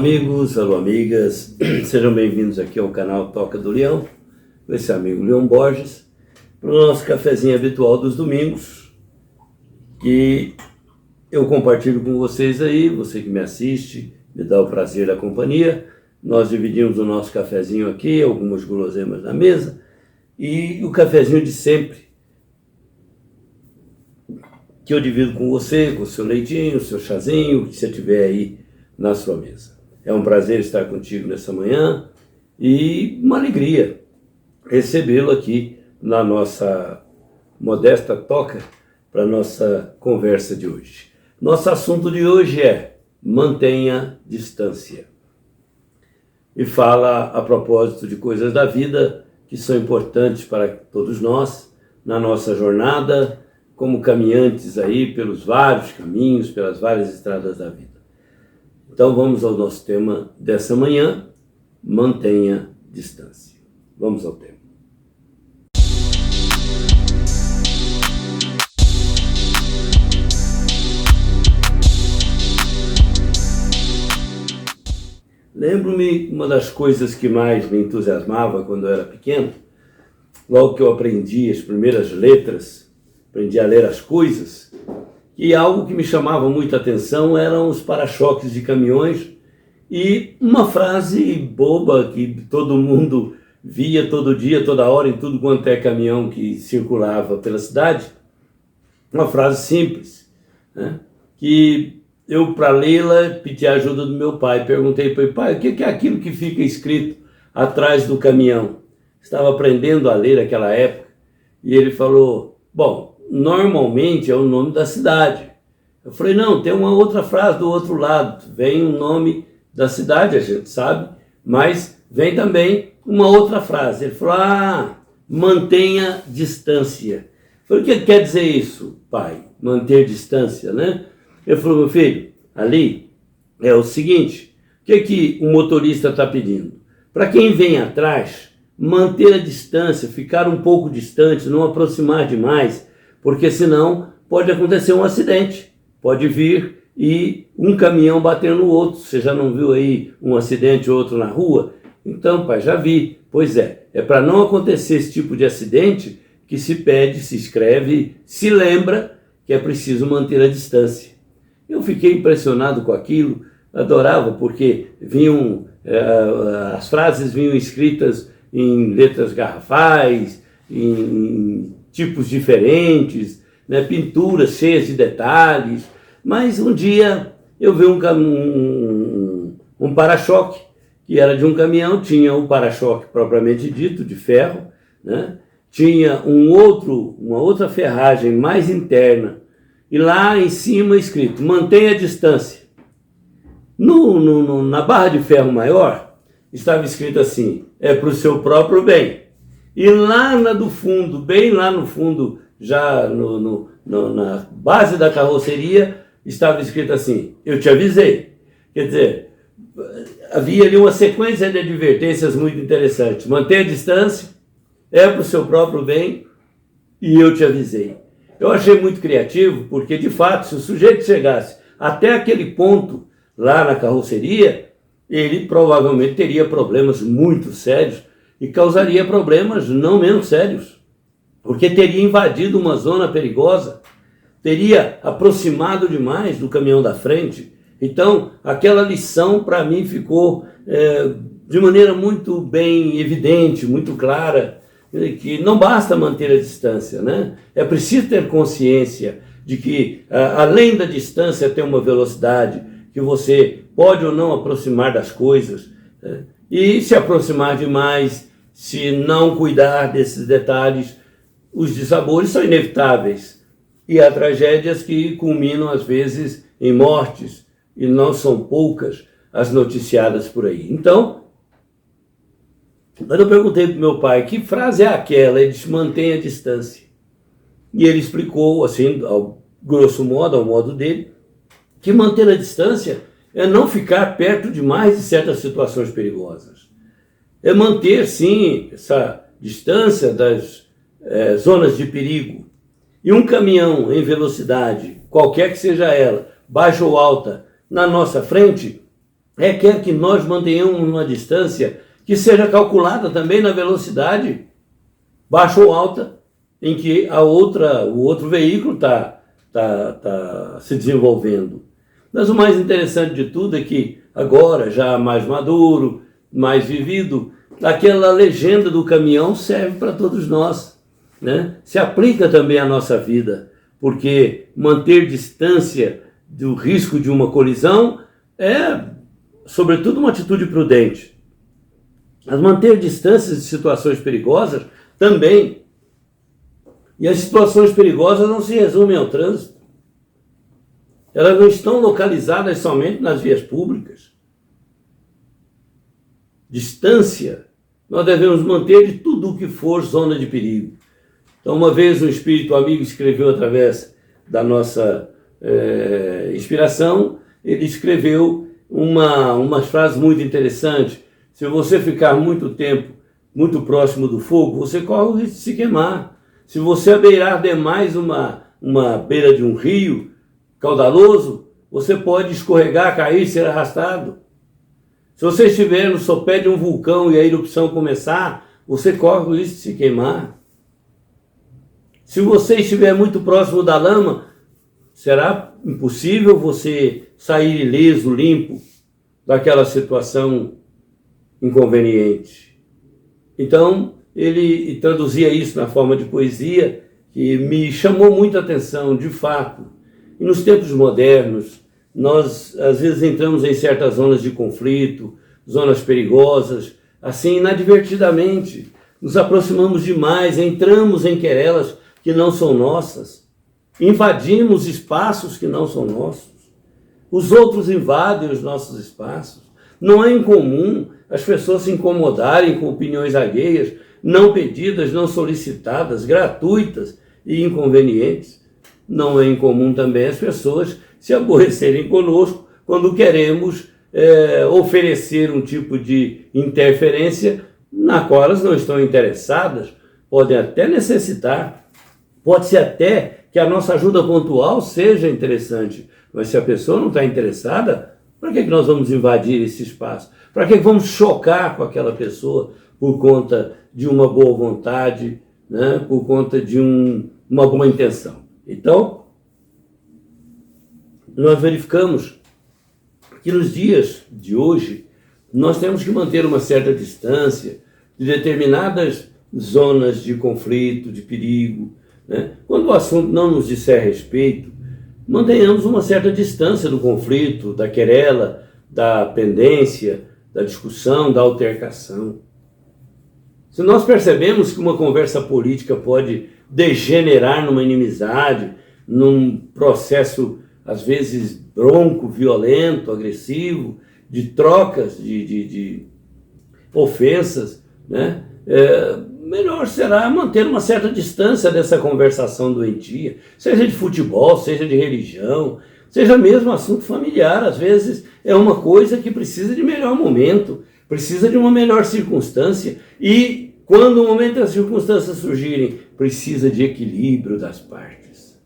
amigos, alô amigas, sejam bem-vindos aqui ao canal Toca do Leão, com esse amigo Leão Borges, para o nosso cafezinho habitual dos domingos, que eu compartilho com vocês aí, você que me assiste, me dá o prazer da companhia. Nós dividimos o nosso cafezinho aqui, algumas guloseimas na mesa, e o cafezinho de sempre, que eu divido com você, com o seu leitinho, o seu chazinho, o que você tiver aí na sua mesa. É um prazer estar contigo nessa manhã e uma alegria recebê-lo aqui na nossa modesta toca para a nossa conversa de hoje. Nosso assunto de hoje é mantenha distância. E fala a propósito de coisas da vida que são importantes para todos nós na nossa jornada como caminhantes aí pelos vários caminhos, pelas várias estradas da vida. Então vamos ao nosso tema dessa manhã, mantenha distância. Vamos ao tema. Lembro-me uma das coisas que mais me entusiasmava quando eu era pequeno, logo que eu aprendi as primeiras letras, aprendi a ler as coisas, e algo que me chamava muita atenção eram os para-choques de caminhões e uma frase boba que todo mundo via todo dia, toda hora, em tudo quanto é caminhão que circulava pela cidade, uma frase simples, né? Que eu, para lê-la, pedi a ajuda do meu pai, perguntei para ele: pai, o que é aquilo que fica escrito atrás do caminhão? Estava aprendendo a ler naquela época, e ele falou: bom, normalmente é o nome da cidade. Eu falei: não, tem uma outra frase do outro lado, vem o nome da cidade, a gente sabe, mas vem também uma outra frase. Ele falou: mantenha distância. Eu falei: o que quer dizer isso, pai? Manter distância, né? Ele falou: meu filho, ali é o seguinte, o que o motorista está pedindo? Para quem vem atrás, manter a distância, ficar um pouco distante, não aproximar demais, porque senão pode acontecer um acidente, pode vir e um caminhão bater no outro. Você já não viu aí um acidente ou outro na rua? Então, pai, já vi. Pois é para não acontecer esse tipo de acidente que se pede, se escreve, se lembra que é preciso manter a distância. Eu fiquei impressionado com aquilo, adorava, porque as frases vinham escritas em letras garrafais, em tipos diferentes, né, pinturas cheias de detalhes, mas um dia eu vi um para-choque, que era de um caminhão, tinha um para-choque propriamente dito, de ferro, né, tinha uma outra ferragem mais interna, e lá em cima escrito, mantenha a distância. Na barra de ferro maior, estava escrito assim, é para o seu próprio bem. E lá do fundo, bem lá no fundo, já na base da carroceria, estava escrito assim, eu te avisei. Quer dizer, havia ali uma sequência de advertências muito interessantes. Mantenha a distância, é para o seu próprio bem, e eu te avisei. Eu achei muito criativo, porque de fato, se o sujeito chegasse até aquele ponto lá na carroceria, ele provavelmente teria problemas muito sérios, e causaria problemas não menos sérios, porque teria invadido uma zona perigosa, teria aproximado demais do caminhão da frente. Então, aquela lição para mim ficou de maneira muito bem evidente, muito clara, que não basta manter a distância, né? É preciso ter consciência de que, além da distância, tem uma velocidade que você pode ou não aproximar das coisas, né? E se aproximar demais, se não cuidar desses detalhes, os dissabores são inevitáveis. E há tragédias que culminam, às vezes, em mortes, e não são poucas as noticiadas por aí. Então, quando eu perguntei para o meu pai, que frase é aquela? Ele disse, mantenha a distância. E ele explicou, assim, ao grosso modo, ao modo dele, que manter a distância é não ficar perto demais de certas situações perigosas. É manter, sim, essa distância das zonas de perigo. E um caminhão em velocidade, qualquer que seja ela, baixa ou alta, na nossa frente, requer que nós mantenhamos uma distância que seja calculada também na velocidade baixa ou alta em que o outro veículo está se desenvolvendo. Mas o mais interessante de tudo é que agora, já mais maduro, mais vivido, aquela legenda do caminhão serve para todos nós, né? Se aplica também à nossa vida, porque manter distância do risco de uma colisão é, sobretudo, uma atitude prudente. Mas manter distâncias de situações perigosas também. E as situações perigosas não se resumem ao trânsito. Elas não estão localizadas somente nas vias públicas. Distância nós devemos manter de tudo o que for zona de perigo. Então, uma vez um espírito amigo escreveu através da nossa inspiração, ele escreveu uma frase muito interessante. Se você ficar muito tempo muito próximo do fogo, você corre o risco de se queimar. Se você abeirar demais uma beira de um rio caudaloso, você pode escorregar, cair, ser arrastado. Se você estiver no sopé de um vulcão e a erupção começar, você corre o risco de se queimar. Se você estiver muito próximo da lama, será impossível você sair ileso, limpo daquela situação inconveniente. Então, ele traduzia isso na forma de poesia, que me chamou muita atenção, de fato. E nos tempos modernos, nós às vezes entramos em certas zonas de conflito, zonas perigosas, assim inadvertidamente. Nos aproximamos demais, entramos em querelas que não são nossas, invadimos espaços que não são nossos. Os outros invadem os nossos espaços. Não é incomum as pessoas se incomodarem com opiniões alheias, não pedidas, não solicitadas, gratuitas e inconvenientes. Não é incomum também as pessoas se aborrecerem conosco quando queremos oferecer um tipo de interferência na qual elas não estão interessadas, podem até necessitar, pode ser até que a nossa ajuda pontual seja interessante, mas se a pessoa não está interessada, para que nós vamos invadir esse espaço? Para que vamos chocar com aquela pessoa por conta de uma boa vontade, né? Por conta de uma boa intenção? Então, nós verificamos que nos dias de hoje, nós temos que manter uma certa distância de determinadas zonas de conflito, de perigo, né? Quando o assunto não nos disser respeito, mantenhamos uma certa distância do conflito, da querela, da pendência, da discussão, da altercação. Se nós percebemos que uma conversa política pode degenerar numa inimizade, num processo, às vezes, bronco, violento, agressivo, de trocas, de ofensas, né? Melhor será manter uma certa distância dessa conversação doentia, seja de futebol, seja de religião, seja mesmo assunto familiar. Às vezes é uma coisa que precisa de melhor momento, precisa de uma melhor circunstância, e quando o momento e as circunstâncias surgirem, precisa de equilíbrio das partes.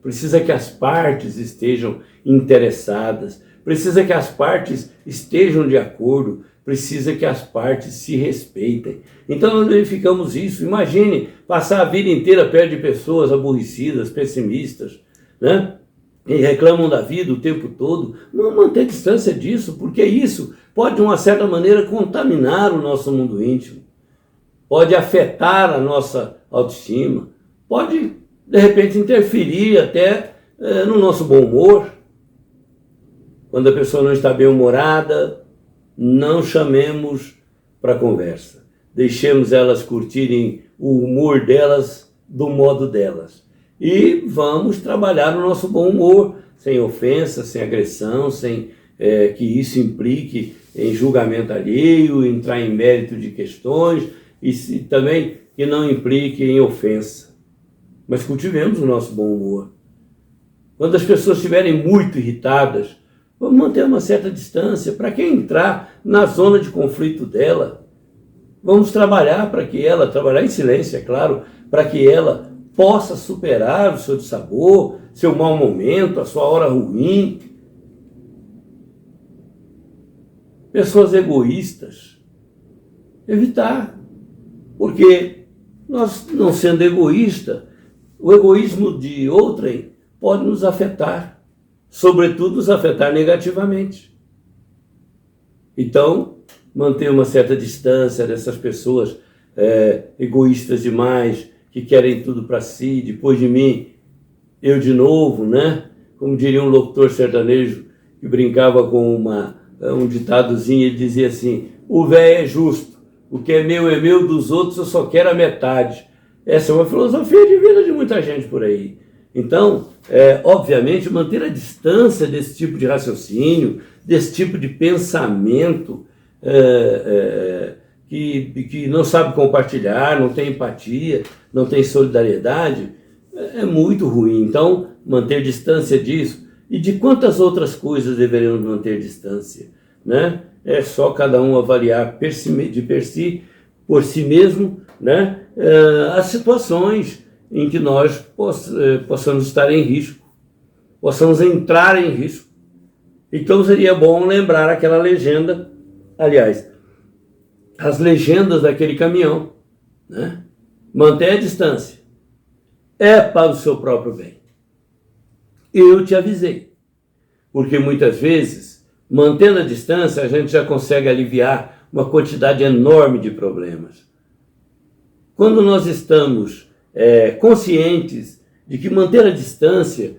Precisa que as partes estejam interessadas, precisa que as partes estejam de acordo, precisa que as partes se respeitem. Então nós verificamos isso. Imagine passar a vida inteira perto de pessoas aborrecidas, pessimistas, né? E reclamam da vida o tempo todo. Não manter distância disso, porque isso pode de uma certa maneira contaminar o nosso mundo íntimo, pode afetar a nossa autoestima, pode de repente interferir até no nosso bom humor. Quando a pessoa não está bem-humorada, não chamemos para conversa. Deixemos elas curtirem o humor delas do modo delas. E vamos trabalhar o nosso bom humor, sem ofensa, sem agressão, sem que isso implique em julgamento alheio, entrar em mérito de questões, e também que não implique em ofensa. Mas cultivemos o nosso bom humor. Quando as pessoas estiverem muito irritadas, vamos manter uma certa distância. Para quem entrar na zona de conflito dela, vamos trabalhar trabalhar em silêncio, é claro, para que ela possa superar o seu dissabor, seu mau momento, a sua hora ruim. pessoas egoístas, evitar. Porque nós, não sendo egoísta, o egoísmo de outrem pode nos afetar, sobretudo nos afetar negativamente. Então, manter uma certa distância dessas pessoas egoístas demais, que querem tudo para si, depois de mim, eu de novo, né? Como diria um locutor sertanejo que brincava com um ditadozinho, ele dizia assim: o véio é justo, o que é meu, dos outros eu só quero a metade. Essa é uma filosofia de vida de muita gente por aí. Então, obviamente, manter a distância desse tipo de raciocínio, desse tipo de pensamento que não sabe compartilhar, não tem empatia, não tem solidariedade, é muito ruim. Então, manter distância disso. E de quantas outras coisas deveríamos manter distância, né? É só cada um avaliar por si mesmo, né? As situações em que nós possamos estar em risco, possamos entrar em risco. Então seria bom lembrar aquela legenda, aliás, as legendas daquele caminhão, né? Mantenha a distância, é para o seu próprio bem. Eu te avisei, porque muitas vezes, mantendo a distância, a gente já consegue aliviar uma quantidade enorme de problemas. Quando nós estamos conscientes de que manter a distância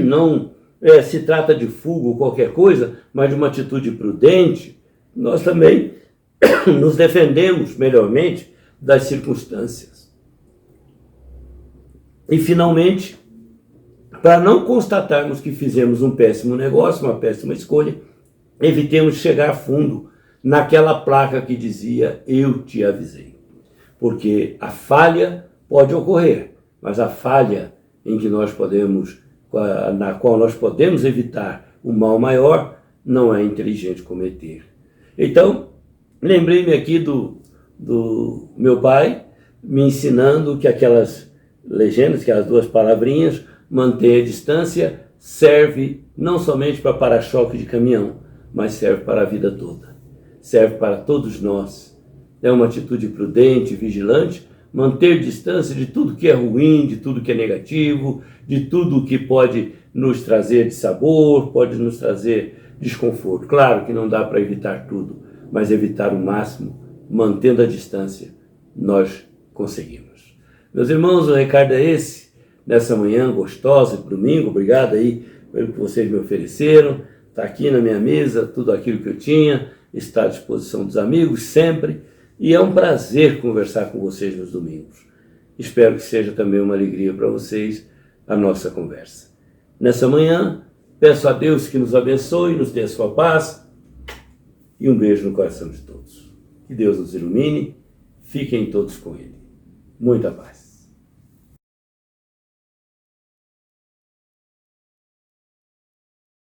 não se trata de fuga ou qualquer coisa, mas de uma atitude prudente, nós também nos defendemos melhormente das circunstâncias. E, finalmente, para não constatarmos que fizemos um péssimo negócio, uma péssima escolha, evitemos chegar fundo naquela placa que dizia: eu te avisei. Porque a falha pode ocorrer, mas a falha na qual nós podemos evitar o mal maior, não é inteligente cometer. Então, lembrei-me aqui do meu pai me ensinando que aquelas legendas, aquelas duas palavrinhas, manter a distância, serve não somente para para-choque de caminhão, mas serve para a vida toda. Serve para todos nós. É uma atitude prudente, vigilante, manter distância de tudo que é ruim, de tudo que é negativo, de tudo que pode nos trazer dissabor, pode nos trazer desconforto. Claro que não dá para evitar tudo, mas evitar o máximo, mantendo a distância, nós conseguimos. Meus irmãos, o recado é esse, nessa manhã gostosa, domingo. Obrigado aí pelo que vocês me ofereceram. Está aqui na minha mesa tudo aquilo que eu tinha, está à disposição dos amigos sempre, e é um prazer conversar com vocês nos domingos. Espero que seja também uma alegria para vocês a nossa conversa. Nessa manhã, peço a Deus que nos abençoe, nos dê a sua paz, e um beijo no coração de todos. Que Deus nos ilumine, fiquem todos com Ele. Muita paz.